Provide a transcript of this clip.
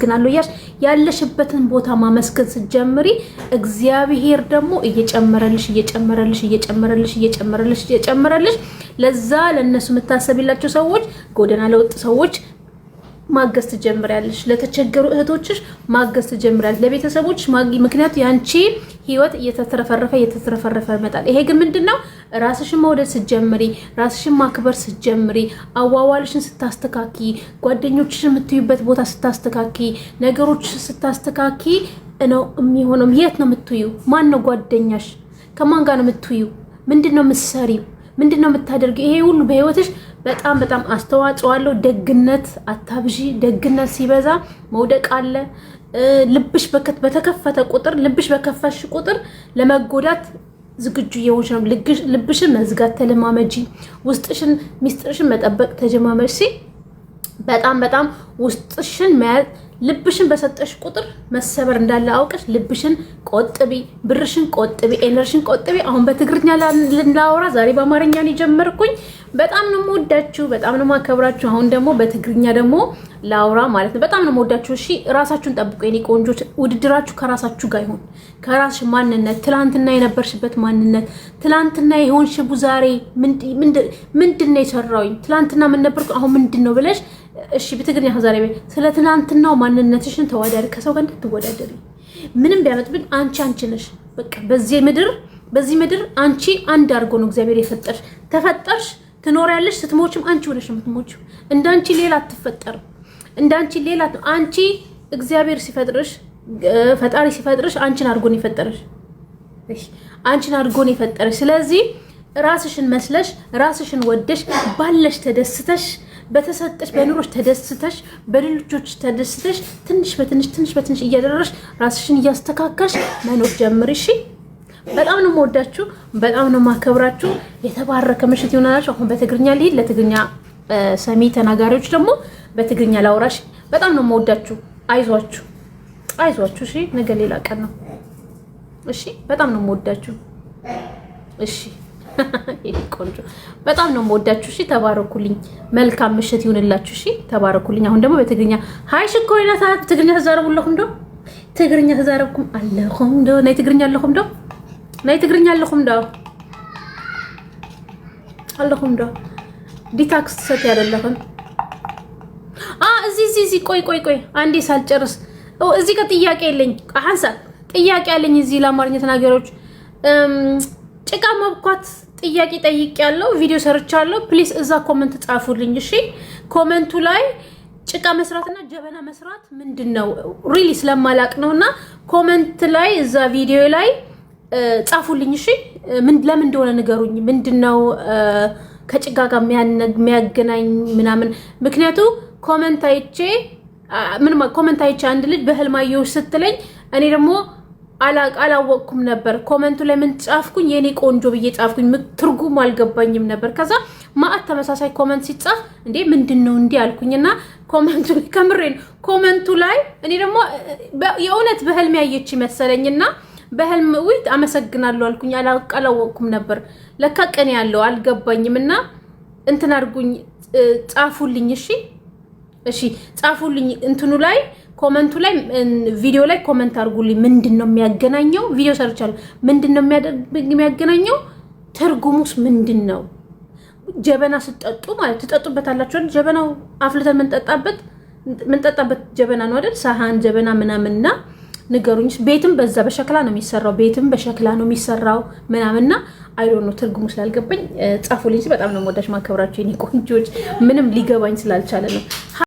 ግናሉ ያለሽበትን ቦታ ማመስገን ስትጀምሪ እግዚአብሔር ደግሞ እየጨመረልሽ ለዛ ለነሱ መታሰቢላቸው ሰዎች ጎደና ለወጥ ሰዎች ማገዝ ትጀምሪያለሽ። ለተቸገሩ እህቶችሽ ማገዝ ትጀምሪያለሽ። ለቤተሰቦች ምክንያቱ ያንቺ ህይወት እየተተረፈረፈ ይመጣል። ይሄ ግን ምንድነው? ራስሽን መውደድ ስትጀምሪ፣ ራስሽን ማክበር ስትጀምሪ፣ አዋዋልሽን ስታስተካኪ፣ ጓደኞችሽን የምትዩበት ቦታ ስታስተካኪ፣ ነገሮች ስታስተካኪ ነው የሚሆነው። የት ነው የምትዩ? ማን ነው ጓደኛሽ? ከማን ጋር ነው የምትዩ? ምንድነው የምትሰሪው? ምንድነው የምታደርጊው? ይሄ ሁሉ በህይወትሽ በጣም አስተዋጽኦ አለው። ደግነት አታብዢ። ደግነት ሲበዛ መውደቅ አለ። ልብሽ በተከፈተ ቁጥር ልብሽ በከፈሽ ቁጥር ለመጎዳት ዝግጁ የሆንሽ ነው። ልብሽን መዝጋት ተለማመጂ። ውስጥሽን ሚስጥርሽን መጠበቅ ተጀማመጂ። በጣም ውስጥሽን መያዝ ልብሽን በሰጠሽ ቁጥር መሰበር እንዳለ አውቀሽ ልብሽን ቆጥቢ፣ ብርሽን ቆጥቢ፣ ኤነርጂን ቆጥቢ። አሁን በትግርኛ ላወራ ዛሬ በአማርኛ ነው ጀመርኩኝ። በጣም ነው የምወዳችሁ፣ በጣም ነው የማከብራችሁ። አሁን ደግሞ በትግርኛ ደግሞ ላውራ ማለት ነው። በጣም ነው የምወዳችሁ። እሺ ራሳችሁን ጠብቁ የኔ ቆንጆች። ውድድራችሁ ከራሳችሁ ጋር ይሁን። ከራስሽ ማንነት፣ ትላንትና የነበርሽበት ማንነት፣ ትላንትና የሆንሽው ዛሬ ምንድነው የሰራውኝ? ትላንትና ምን ነበርኩ አሁን ምንድነው ብለሽ እሺ በትግርኛ ዛሬ ስለ ትላንትናው ማንነትሽን ተዋዳሪ። ከሰው ጋር እንድትወዳደሪ ምንም ቢያመጥብን አንቺ ነሽ። በቃ በዚህ ምድር አንቺ አንድ አድርጎ ነው እግዚአብሔር የፈጠርሽ። ተፈጠርሽ ትኖሪያለሽ። ስትሞችም አንቺ ሆነሽ ነው የምትሞቺው። እንዳንቺ ሌላ አትፈጠርም። እንዳንቺ ሌላ አንቺ እግዚአብሔር ሲፈጥርሽ ፈጣሪ ሲፈጥርሽ አንቺን አድርጎ ነው የፈጠረሽ። አንቺን አድርጎ ነው የፈጠረሽ። ስለዚህ ራስሽን መስለሽ ራስሽን ወደሽ ባለሽ ተደስተሽ በተሰጠሽ በኑሮሽ ተደስተሽ በልጆች ተደስተሽ ትንሽ በትንሽ እያደረሽ ራስሽን እያስተካከልሽ መኖር ጀምሪ። እሺ በጣም ነው የምወዳችሁ፣ በጣም ነው የማከብራችሁ። የተባረከ ምሽት ይሆናላችሁ። አሁን በትግርኛ ልሂድ። ለትግርኛ ሰሚ ተናጋሪዎች ደግሞ በትግርኛ ላውራሽ። በጣም ነው የምወዳችሁ። አይዟችሁ። እሺ ነገ ሌላ ቀን ነው። እሺ በጣም ነው የምወዳችሁ። እሺ ቆንጆ በጣም ነው የምወዳችሁ። እሺ ተባረኩልኝ። መልካም ምሽት ይሁንላችሁ። እሺ ተባረኩልኝ። አሁን ደግሞ በትግርኛ ሃይ ሽኮይና ሰዓት ትግርኛ ተዛረቡልኩም ዶ ትግርኛ ተዛረብኩም አለኩም ዶ ናይ ትግርኛ አለኩም ዶ ናይ ትግርኛ አለኩም ዶ ዲታክስ ሰት ያደለኩም እዚህ ቆይ አንዴ ሳልጨርስ እዚህ ጋር ጥያቄ የለኝ። ሐሳብ ጥያቄ አለኝ። እዚህ ለአማርኛ ተናገሮች ጭቃ መብኳት ጥያቄ ጠይቄያለሁ። ቪዲዮ ሰርቻለሁ። ፕሊስ እዛ ኮሜንት ጻፉልኝ። እሺ ኮሜንቱ ላይ ጭቃ መስራትና ጀበና መስራት ምንድነው ሪሊ ስለማላቅ ነውና ኮሜንት ላይ እዛ ቪዲዮ ላይ ጻፉልኝ። እሺ ለምን እንደሆነ ንገሩኝ። ምንድነው ከጭቃ ጋር የሚያገናኝ ምናምን? ምክንያቱ ኮሜንት አይቼ አንድ ልጅ በህልማየሁ ስትለኝ እኔ ደግሞ አላወቅኩም ነበር። ኮሜንቱ ላይ ምን ጻፍኩኝ? የኔ ቆንጆ ብዬ ጻፍኩኝ። ትርጉም አልገባኝም ነበር። ከዛ ማአት ተመሳሳይ ኮሜንት ሲጻፍ እንዴ ምንድነው እንዴ አልኩኝና ኮሜንቱ ላይ ከምሬን ኮሜንቱ ላይ እኔ ደግሞ የእውነት በህልም ያየች መሰለኝና በህልም ውይት አመሰግናለሁ አልኩኝ። አላወቅኩም ነበር። ለካ ቀን ያለው አልገባኝምና እንትን አድርጉኝ ጻፉልኝ። እሺ ጻፉልኝ እንትኑ ላይ ኮሜንቱ ላይ ቪዲዮ ላይ ኮሜንት አድርጉልኝ። ምንድነው የሚያገናኘው? ቪዲዮ ሰርቻለሁ። ምንድነው የሚያገናኘው? ትርጉሙስ ምንድነው? ጀበና ስትጠጡ ማለት ትጠጡበታላችሁ አይደል? ጀበናው አፍልተን ምንጠጣበት ጀበና ነው አይደል? ሳሃን ጀበና ምናምንና ንገሩኝ። ቤትም በዛ በሸክላ ነው የሚሰራው ምናምንና አይዶን ነው ትርጉሙ ስላልገባኝ ጻፉልኝ። በጣም ነው የምወዳችሁ ማከብራችሁ የኔ ቆንጆች። ምንም ሊገባኝ ስላልቻለ ነው።